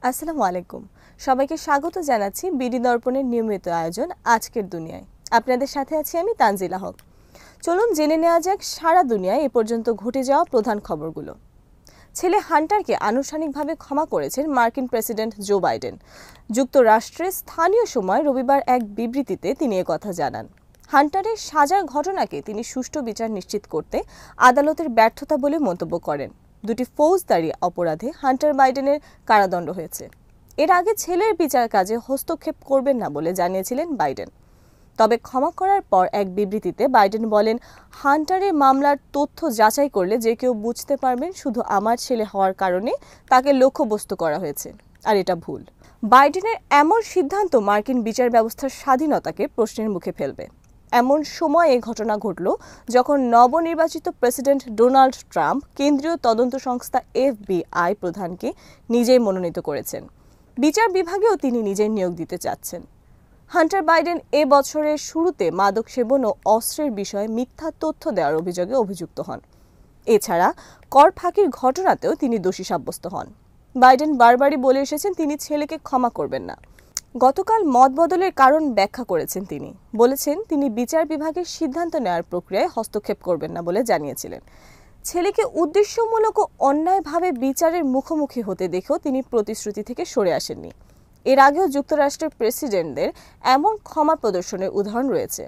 আসসালামু আলাইকুম। সবাইকে স্বাগত জানাচ্ছি বিডি দর্পণের নিয়মিত আয়োজন আজকের দুনিয়ায়। আপনাদের সাথে আছি আমি তানজিলা হক। চলুন জেনে নেওয়া যাক সারা দুনিয়ায় এ পর্যন্ত ঘটে যাওয়া প্রধান খবরগুলো। ছেলে হান্টারকে আনুষ্ঠানিকভাবে ক্ষমা করেছেন মার্কিন প্রেসিডেন্ট জো বাইডেন। যুক্তরাষ্ট্রের স্থানীয় সময় রবিবার এক বিবৃতিতে তিনি একথা জানান। হান্টারের সাজার ঘটনাকে তিনি সুষ্ঠু বিচার নিশ্চিত করতে আদালতের ব্যর্থতা বলে মন্তব্য করেন। দুটি ফৌজদারি অপরাধে হান্টার বাইডেনের কারাদণ্ড হয়েছে। এর আগে ছেলের বিচার কাজে হস্তক্ষেপ করবেন না বলে জানিয়েছিলেন বাইডেন। তবে ক্ষমা করার পর এক বিবৃতিতে বাইডেন বলেন, হান্টারের মামলার তথ্য যাচাই করলে যে কেউ বুঝতে পারবেন শুধু আমার ছেলে হওয়ার কারণে তাকে লক্ষ্যবস্তু করা হয়েছে, আর এটা ভুল। বাইডেনের এমন সিদ্ধান্ত মার্কিন বিচার ব্যবস্থার স্বাধীনতাকে প্রশ্নের মুখে ফেলবে। এমন সময় এই ঘটনা ঘটল যখন নবনির্বাচিত প্রেসিডেন্ট ডোনাল্ড ট্রাম্প কেন্দ্রীয় তদন্ত সংস্থা FBI প্রধানকে নিজেই মনোনীত করেছেন। বিচার বিভাগেও তিনি নিজেই নিয়োগ দিতে চাচ্ছেন। হান্টার বাইডেন এ বছরের শুরুতে মাদক সেবন ও অস্ত্রের বিষয়ে মিথ্যা তথ্য দেওয়ার অভিযোগে অভিযুক্ত হন। এছাড়া কর ফাঁকির ঘটনাতেও তিনি দোষী সাব্যস্ত হন। বাইডেন বারবারই বলে এসেছেন তিনি ছেলেকে ক্ষমা করবেন না। গতকাল মত বদলের কারণ ব্যাখ্যা করেছেন তিনি বলেছেন তিনি বিচার বিভাগের সিদ্ধান্ত নেওয়ার প্রক্রিয়ায় হস্তক্ষেপ করবেন না বলে জানিয়েছিলেন। ছেলেকে উদ্দেশ্যমূলক ও অন্যায়ভাবে বিচারের মুখোমুখি হতে দেখেও তিনি প্রতিশ্রুতি থেকে সরে আসেননি। এর আগেও যুক্তরাষ্ট্রের প্রেসিডেন্টদের এমন ক্ষমা প্রদর্শনের উদাহরণ রয়েছে।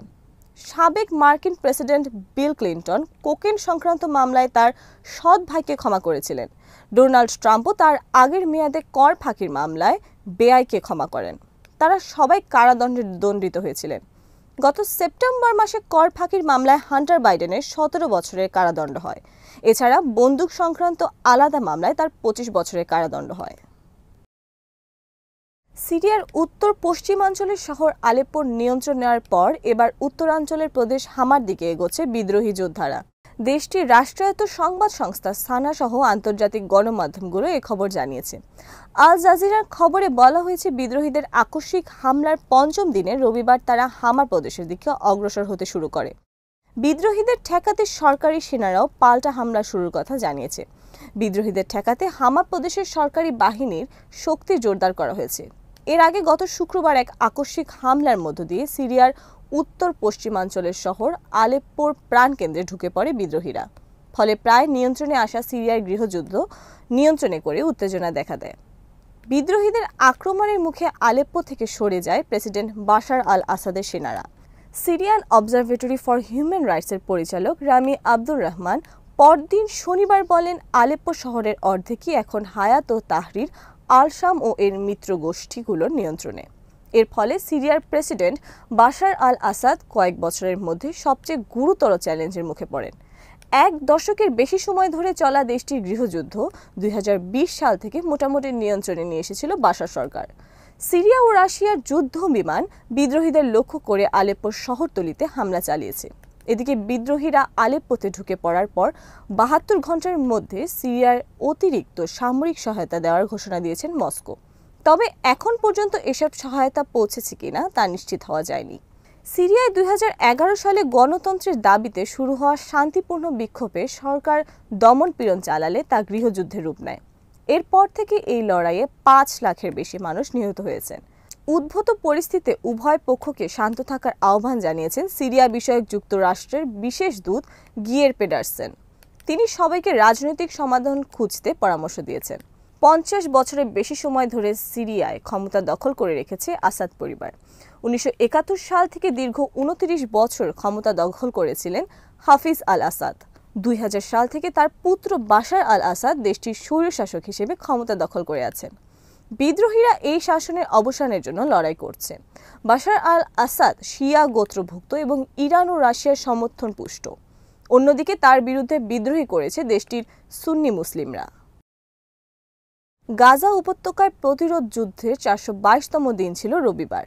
সাবেক মার্কিন প্রেসিডেন্ট বিল ক্লিন্টন কোকেন সংক্রান্ত মামলায় তার সৎ ভাইকে ক্ষমা করেছিলেন। ডোনাল্ড ট্রাম্পও তার আগের মেয়াদে কর ফাঁকির মামলায় বেআইকে ক্ষমা করেন। তারা সবাই কারাদণ্ডে দণ্ডিত হয়েছিলেন। গত সেপ্টেম্বর মাসে কর ফাঁকির মামলায় হান্টার বাইডেনের 17 বছরের কারাদণ্ড হয়। এছাড়া বন্দুক সংক্রান্ত আলাদা মামলায় তার 25 বছরের কারাদণ্ড হয়। সিরিয়ার উত্তর পশ্চিমাঞ্চলের শহর আলেপ্পোর নিয়ন্ত্রণ নেওয়ার পর এবার উত্তরাঞ্চলের প্রদেশ হামার দিকে এগোচ্ছে বিদ্রোহী যোদ্ধারা। দেশটির রাষ্ট্রায়ত্ত সংবাদ সংস্থা সানা সহ আন্তর্জাতিক গণমাধ্যমগুলো এ খবর জানিয়েছে। আল জাজিরার খবরে বলা হয়েছে বিদ্রোহীদের আকস্মিক হামলার পঞ্চম দিনে রবিবার তারা হামার প্রদেশের দিকে অগ্রসর হতে শুরু করে। বিদ্রোহীদের ঠেকাতে সরকারি সেনারাও পাল্টা হামলা শুরুর কথা জানিয়েছে। বিদ্রোহীদের ঠেকাতে হামার প্রদেশের সরকারি বাহিনীর শক্তি জোরদার করা হয়েছে। এর আগে গত শুক্রবার এক আকস্মিক হামলার মধ্য দিয়ে সিরিয়ার উত্তর পশ্চিমাঞ্চলের শহর আলেপ্পোর প্রাণকেন্দ্রে ঢুকে পড়ে বিদ্রোহীরা। ফলে প্রায় নিয়ন্ত্রণে আসা সিরিয়ার গৃহযুদ্ধ নিয়ন্ত্রণে করে উত্তেজনা দেখা দেয়। বিদ্রোহীদের আক্রমণের মুখে আলেপ্পো থেকে সরে যায় প্রেসিডেন্ট বাশার আল আসাদের সেনারা। সিরিয়ান অবজারভেটরি ফর হিউম্যান রাইটসের পরিচালক রামি আব্দুর রহমান পরদিন শনিবার বলেন, আলেপ্পো শহরের অর্ধেকই এখন হায়াত ও তাহরির আল-শাম ও এর মিত্র গোষ্ঠীগুলোর নিয়ন্ত্রণে। এর ফলে সিরিয়ার প্রেসিডেন্ট বাশার আল আসাদ কয়েক বছরের মধ্যে সবচেয়ে গুরুতর চ্যালেঞ্জের মুখে পড়েন। এক দশকের বেশি সময় ধরে চলা দেশটির গৃহযুদ্ধ 2020 সাল থেকে মোটামুটি নিয়ন্ত্রণে নিয়ে এসেছিল বাশার সরকার। সিরিয়া ও রাশিয়ার যুদ্ধ বিমান বিদ্রোহীদের লক্ষ্য করে আলেপ্পোর শহরতলিতে হামলা চালিয়েছে। এদিকে বিদ্রোহীরা আলেপ্পোতে ঢুকে পড়ার পর 72 ঘন্টার মধ্যে সিরিয়ার অতিরিক্ত সামরিক সহায়তা দেওয়ার ঘোষণা দিয়েছেন মস্কো। তবে এখন পর্যন্ত এসব সহায়তা পৌঁছেছে কিনা তা নিশ্চিত হওয়া যায়নি। সিরিয়ায় 2011 সালে গণতন্ত্রের দাবিতে শুরু হওয়া শান্তিপূর্ণ বিক্ষোভে সরকার দমন-পীড়ন চালালে তা গৃহযুদ্ধের রূপ নেয়। এরপর থেকে এই লড়াইয়ে 5 লাখের বেশি মানুষ নিহত হয়েছেন। উদ্ভূত পরিস্থিতিতে উভয় পক্ষকে শান্ত থাকার আহ্বান জানিয়েছেন সিরিয়া বিষয়ক যুক্তরাষ্ট্রের বিশেষ দূত গিয়ের পেডারসেন। তিনি সবাইকে রাজনৈতিক সমাধান খুঁজতে পরামর্শ দিয়েছেন। 50 বছরের বেশি সময় ধরে সিরিয়ায় ক্ষমতা দখল করে রেখেছে আসাদ পরিবার। 1971 সাল থেকে দীর্ঘ 29 বছর ক্ষমতা দখল করেছিলেন হাফিজ আল আসাদ। 2000 সাল থেকে তার পুত্র বাশার আল আসাদ দেশটির স্বৈরশাসক হিসেবে ক্ষমতা দখল করে আছেন। বিদ্রোহীরা এই শাসনের অবসানের জন্য লড়াই করছে। বাশার আল আসাদ শিয়া গোত্রভুক্ত এবং ইরান ও রাশিয়ার সমর্থন পুষ্ট। অন্যদিকে তার বিরুদ্ধে বিদ্রোহী করেছে দেশটির সুন্নি মুসলিমরা। গাজা উপত্যকায় প্রতিরোধ যুদ্ধের 422তম দিন ছিল রবিবার।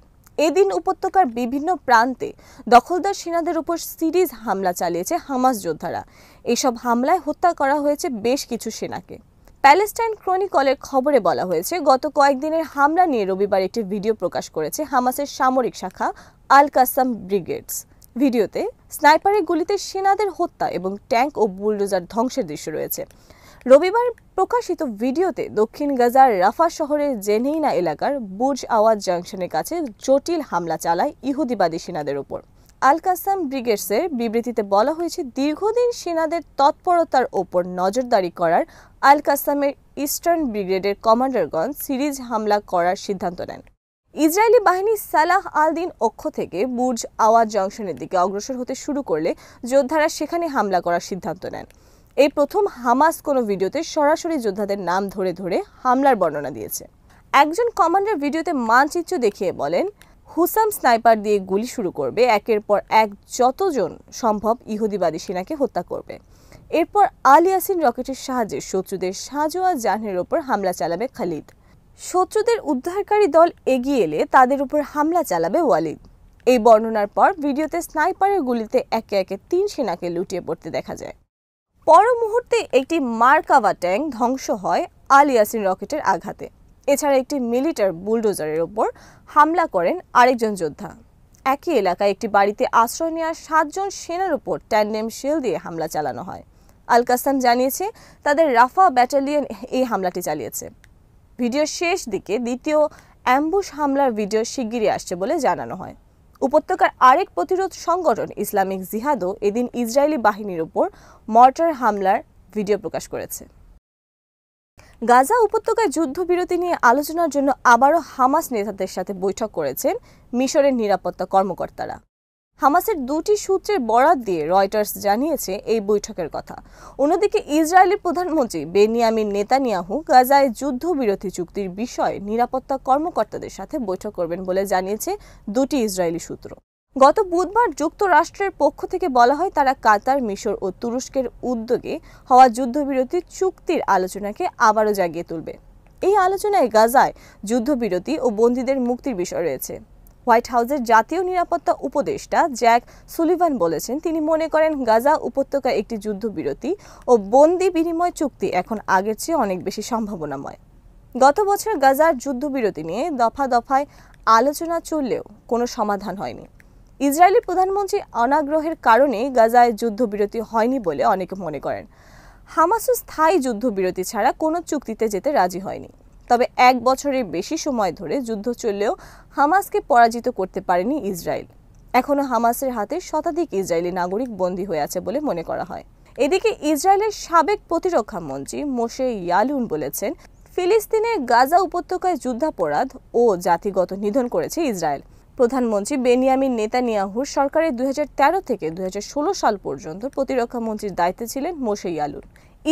এদিন উপত্যকার বিভিন্ন প্রান্তে দখলদার সেনাদের উপর সিরিজ হামলা চালিয়েছে হামাস যোদ্ধারা। এসব হামলায় হত্যা করা হয়েছে বেশ কিছু সেনাকে। প্যালেস্টাইন ক্রনিকলের খবরে বলা হয়েছে, গত কয়েকদিনের হামলা নিয়ে রবিবার একটি ভিডিও প্রকাশ করেছে হামাসের সামরিক শাখা আল কাসাম ব্রিগেডস। ভিডিওতে স্নাইপারের গুলিতে সেনাদের হত্যা এবং ট্যাঙ্ক ও বুলডোজার ধ্বংসের দৃশ্য রয়েছে। রবিবার প্রকাশিত ভিডিওতে দক্ষিণ গাজার রাফা শহরের জেনেইনা এলাকার বুর্জ আওয়াজ জাংশনের কাছে জটিল হামলা চালায় ইহুদিবাদী সেনাদের উপর। আল কাসাম ব্রিগেডসের বিবৃতিতে বলা হয়েছে, দীর্ঘদিন সেনাদের তৎপরতার ওপর নজরদারি করার আল কাসামের ইস্টার্ন ব্রিগেডের কমান্ডারগণ সিরিজ হামলা করার সিদ্ধান্ত নেন। ইসরায়েলি বাহিনী সালাহ আল দিন অক্ষ থেকে বুর্জ আওয়াজ জংশনের দিকে অগ্রসর হতে শুরু করলে যোদ্ধারা সেখানে হামলা করার সিদ্ধান্ত নেন। এই প্রথম হামাস কোনো ভিডিওতে সরাসরি যোদ্ধাদের নাম ধরে ধরে হামলার বর্ণনা দিয়েছে। একজন কমান্ডার ভিডিওতে মানচিত্র দেখিয়ে বলেন, হুসাম স্নাইপার দিয়ে গুলি শুরু করবে, একের পর এক যতজন সম্ভব ইহুদিবাদী সেনাকে হত্যা করবে। এরপর আল ইয়াসিন রকেটের সাহায্যে শত্রুদের সাজোয়া জাহানের ওপর হামলা চালাবে খালিদ। শত্রুদের উদ্ধারকারী দল এগিয়ে এলে তাদের উপর হামলা চালাবে ওয়ালিদ। এই বর্ণনার পর ভিডিওতে স্নাইপারের গুলিতে একে একে 3 সেনাকে লুটিয়ে পড়তে দেখা যায়। পর মুহূর্তে একটি মার্কাভা ট্যাঙ্ক ধ্বংস হয় আল ইয়াসিন রকেটের আঘাতে। এছাড়া একটি মিলিটার বুলডোজারের ওপর হামলা করেন আরেকজন যোদ্ধা। একই এলাকায় একটি বাড়িতে আশ্রয় নেওয়া 7 জন সেনার উপর ট্যান্ডেম শেল দিয়ে হামলা চালানো হয়। আল কাসাম জানিয়েছে, তাদের রাফা ব্যাটালিয়ন এই হামলাটি চালিয়েছে। ভিডিওর শেষ দিকে দ্বিতীয় অ্যাম্বুশ হামলার ভিডিও শিগগিরই আসছে বলে জানানো হয়। উপত্যকার আরেক প্রতিরোধ সংগঠন ইসলামিক জিহাদও এদিন ইসরায়েলি বাহিনীর উপর মর্টার হামলার ভিডিও প্রকাশ করেছে। গাজা উপত্যকায় যুদ্ধবিরতি নিয়ে আলোচনার জন্য আবারও হামাস নেতাদের সাথে বৈঠক করেছেন মিশরের নিরাপত্তা কর্মকর্তারা। হামাসের 2টি সূত্রের বরাত দিয়ে রয়টার্স জানিয়েছে এই বৈঠকের কথা। অন্যদিকে ইসরায়েলি প্রধানমন্ত্রী বেনিয়ামিন নেতানিয়াহু গাজায় যুদ্ধবিরতি চুক্তির বিষয়ে নিরাপত্তা কর্মকর্তাদের সাথে বৈঠক করবেন বলে জানিয়েছে 2টি ইসরায়েলি সূত্র। গত বুধবার যুক্তরাষ্ট্রের পক্ষ থেকে বলা হয়, তারা কাতার, মিশর ও তুরস্কের উদ্যোগে হওয়া যুদ্ধবিরতি চুক্তির আলোচনাকে আবারও জাগিয়ে তুলবে। এই আলোচনায় গাজায় যুদ্ধবিরতি ও বন্দীদের মুক্তির বিষয় রয়েছে। হোয়াইট হাউসের জাতীয় নিরাপত্তা উপদেষ্টা জ্যাক সুলিভান বলেছেন, তিনি মনে করেন গাজা উপত্যকায় একটি যুদ্ধবিরতি ও বন্দী বিনিময় চুক্তি এখন আগের চেয়ে অনেক বেশি সম্ভাবনাময়। গত বছর গাজার যুদ্ধবিরতি নিয়ে দফা দফায় আলোচনা চললেও কোনো সমাধান হয়নি। ইসরায়েলি প্রধানমন্ত্রী অনাগ্রহের কারণে গাজায় যুদ্ধবিরতি হয়নি বলে অনেকে মনে করেন। হামাসও স্থায়ী যুদ্ধবিরতি ছাড়া কোনো চুক্তিতে যেতে রাজি হয়নি। তবে 1 বছরের বেশি সময় ধরে যুদ্ধ চললেও হামাসকে পরাজিত করতে পারেনি ইসরায়েল। এখনও হামাসের হাতে শতাধিক ইসরায়েলি নাগরিক বন্দী হয়ে আছে বলে মনে করা হয়। এদিকে ইসরায়েলের সাবেক প্রতিরক্ষা মন্ত্রী মোশে ইয়ালুন বলেছেন, ফিলিস্তিনের গাজা উপত্যকায় যুদ্ধাপরাধ ও জাতিগত নিধন করেছে ইসরায়েল। প্রধানমন্ত্রী বেনিয়ামিন নেতানিয়াহুর সরকারের 2013 থেকে 2016 সাল পর্যন্ত প্রতিরক্ষা মন্ত্রীর দায়িত্বে ছিলেন মোশে ইয়ালুন।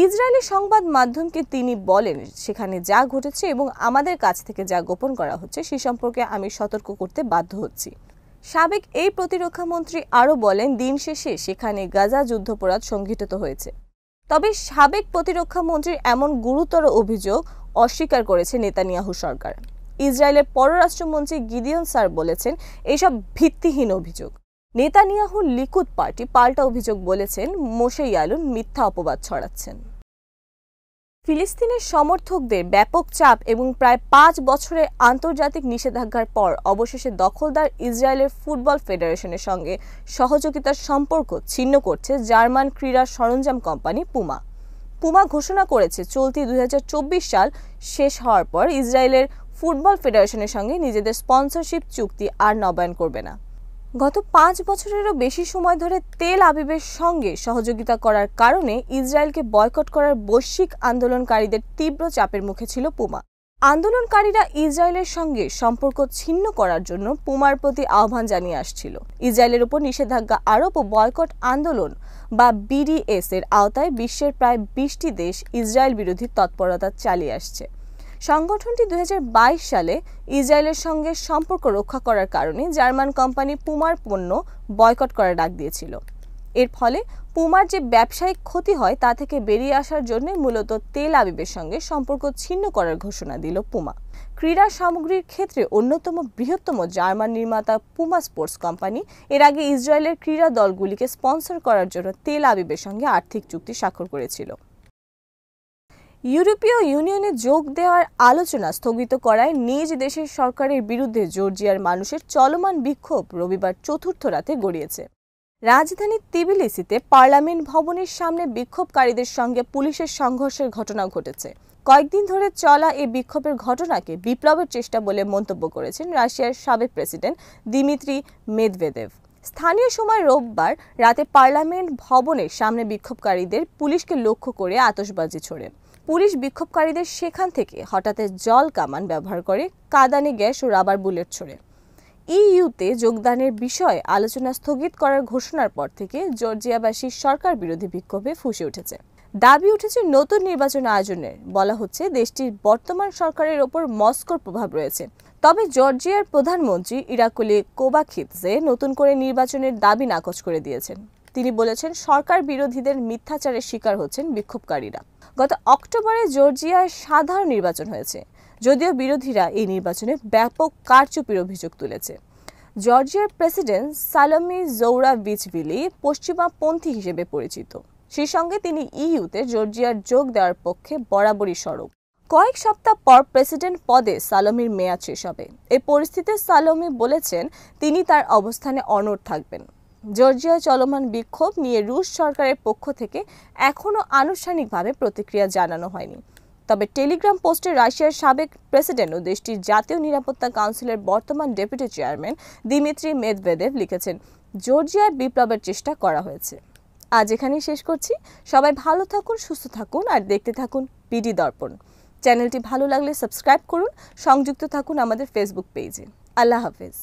ইসরায়েলি সংবাদ মাধ্যমকে তিনি বলেন, সেখানে যা ঘটেছে এবং আমাদের কাছ থেকে যা গোপন করা হচ্ছে সে সম্পর্কে আমি সতর্ক করতে বাধ্য হচ্ছি। সাবেক এই প্রতিরক্ষা মন্ত্রী আরও বলেন, দিন শেষে সেখানে গাজা যুদ্ধাপরাধ সংঘটিত হয়েছে। তবে সাবেক প্রতিরক্ষা মন্ত্রীর এমন গুরুতর অভিযোগ অস্বীকার করেছে নেতানিয়াহু সরকার। ইসরায়েলের পররাষ্ট্রমন্ত্রী গিদিয়ন সার বলেছেন, এসব ভিত্তিহীন অভিযোগ। নেতানিয়াহুর লিকুদ পার্টি পাল্টা অভিযোগ বলেছেন, মোশে ইয়ালুন মিথ্যা অপবাদ ছড়াচ্ছেন। ফিলিস্তিনের সমর্থকদের ব্যাপক চাপ এবং প্রায় 5 বছরের আন্তর্জাতিক নিষেধাজ্ঞার পর অবশেষে দখলদার ইসরায়েলের ফুটবল ফেডারেশনের সঙ্গে সহযোগিতার সম্পর্ক ছিন্ন করছে জার্মান ক্রীড়া সরঞ্জাম কোম্পানি পুমা। পুমা ঘোষণা করেছে, চলতি 2024 সাল শেষ হওয়ার পর ইসরায়েলের ফুটবল ফেডারেশনের সঙ্গে নিজেদের স্পন্সরশিপ চুক্তি আর নবায়ন করবে না। গত 5 বছরেরও বেশি সময় ধরে তেল আবিবের সঙ্গে সহযোগিতা করার কারণে ইসরায়েলকে বয়কট করার বৈশ্বিক আন্দোলনকারীদের তীব্র চাপের মুখে ছিল পুমা। আন্দোলনকারীরা ইসরায়েলের সঙ্গে সম্পর্ক ছিন্ন করার জন্য পুমার প্রতি আহ্বান জানিয়ে আসছিল। ইসরায়েলের উপর নিষেধাজ্ঞা আরোপ ও বয়কট আন্দোলন বা বিডিএস এর আওতায় বিশ্বের প্রায় 20টি দেশ ইসরায়েল বিরোধী তৎপরতা চালিয়ে আসছে। সংগঠনটি 2022 সালে ইসরায়েলের সঙ্গে সম্পর্ক রক্ষা করার কারণে জার্মান কোম্পানি পুমার পণ্য বয়কট করার ডাক দিয়েছিল। এর ফলে পুমার যে ব্যবসায়িক ক্ষতি হয় তা থেকে বেরিয়ে আসার জন্য মূলত তেল আবিবের সঙ্গে সম্পর্ক ছিন্ন করার ঘোষণা দিল পুমা। ক্রীড়া সামগ্রীর ক্ষেত্রে অন্যতম বৃহত্তম জার্মান নির্মাতা পুমা স্পোর্টস কোম্পানি এর আগে ইসরায়েলের ক্রীড়া দলগুলিকে স্পন্সর করার জন্য তেল আবিবের সঙ্গে আর্থিক চুক্তি স্বাক্ষর করেছিল। ইউরোপীয় ইউনিয়নে যোগ দেওয়ার আলোচনা স্থগিত করায় নিজ দেশের সরকারের বিরুদ্ধে জর্জিয়ার মানুষের চলমান বিক্ষোভ রবিবার চতুর্থ রাতে গড়িয়েছে। রাজধানী তিবিলিসিতে পার্লামেন্ট ভবনের সামনে বিক্ষোভকারীদের সঙ্গে পুলিশের সংঘর্ষের ঘটনা ঘটেছে। কয়েকদিন ধরে চলা এই বিক্ষোভের ঘটনাকে বিপ্লবের চেষ্টা বলে মন্তব্য করেছেন রাশিয়ার সাবেক প্রেসিডেন্ট দিমিত্রি মেদভেদেভ। স্থানীয় সময় রোববার রাতে পার্লামেন্ট ভবনের সামনে বিক্ষোভকারীদের পুলিশকে লক্ষ্য করে আতশবাজি ছোড়ে। পুলিশ বিক্ষোভকারীদের সেখান থেকে হঠাৎ জল কামান ব্যবহার করে, কাঁদানে গ্যাস ও রাবার বুলেট ছোড়ে। ইইউতে যোগদানের বিষয়ে আলোচনা স্থগিত করার ঘোষণার পর থেকে জর্জিয়াবাসী সরকার বিরোধী বিক্ষোভে ফুঁসে উঠেছে। দাবি উঠেছে নতুন নির্বাচন আয়োজনের। বলা হচ্ছে দেশটির বর্তমান সরকারের ওপর মস্কোর প্রভাব রয়েছে। তবে জর্জিয়ার প্রধানমন্ত্রী ইরাকলি কোবাখিদজে নতুন করে নির্বাচনের দাবি নাকচ করে দিয়েছেন। তিনি বলেছেন সরকার বিরোধীদের মিথ্যাচারের শিকার হচ্ছেন বিক্ষোভকারীরা। গত অক্টোবরে জর্জিয়ায় সাধারণ নির্বাচন হয়েছে, যদিও বিরোধীরা এই নির্বাচনে ব্যাপক কারচুপির অভিযোগ তুলেছে। জর্জিয়ার প্রেসিডেন্ট সালোমি জৌরাবিচভিলি পশ্চিমাপন্থী হিসেবে পরিচিত। সেই সঙ্গে তিনি ইইউতে জর্জিয়ার যোগ দেওয়ার পক্ষে বরাবরই সরব। কয়েক সপ্তাহ পর প্রেসিডেন্ট পদে সালোমির মেয়াদ শেষ হবে। এই পরিস্থিতিতে সালোমি বলেছেন তিনি তার অবস্থানে অনড় থাকবেন। জর্জিয়ায় চলমান বিক্ষোভ নিয়ে রুশ সরকারের পক্ষ থেকে এখনও আনুষ্ঠানিকভাবে প্রতিক্রিয়া জানানো হয়নি। তবে টেলিগ্রাম পোস্টে রাশিয়ার সাবেক প্রেসিডেন্ট ও দেশটির জাতীয় নিরাপত্তা কাউন্সিলের বর্তমান ডেপুটি চেয়ারম্যান দিমিত্রি মেদভেদেভ লিখেছেন, জর্জিয়ায় বিপ্লবের চেষ্টা করা হয়েছে। আজ এখানেই শেষ করছি। সবাই ভালো থাকুন, সুস্থ থাকুন আর দেখতে থাকুন বিডি দর্পণ। চ্যানেলটি ভালো লাগলে সাবস্ক্রাইব করুন, সংযুক্ত থাকুন আমাদের ফেসবুক পেজে। আল্লাহ হাফেজ।